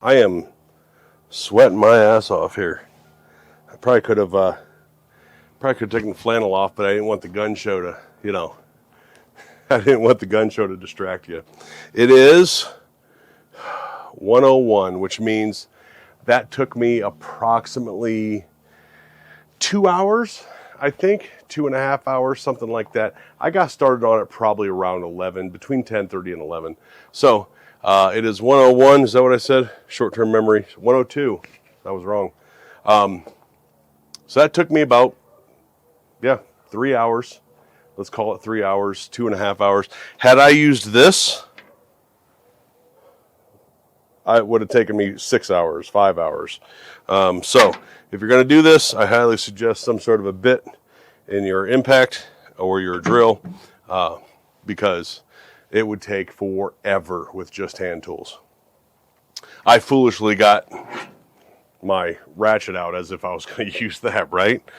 I am sweating my ass off here. I probably could have taken the flannel off, but I didn't want the gun show to, I didn't want the gun show to distract you. It is 1:01, which means that took me approximately 2 hours, I think, 2.5 hours, something like that. I got started on it probably around 11, between 10:30 and 11. So it is 1:01. Is that what I said? Short-term memory. 1:02. I was wrong. So that took me about, 3 hours. Let's call it 3 hours, 2.5 hours. Had I used this, it would have taken me 6 hours, 5 hours. So if you're going to do this, I highly suggest some sort of a bit in your impact or your drill, because it would take forever with just hand tools. I foolishly got my ratchet out as if I was going to use that, right?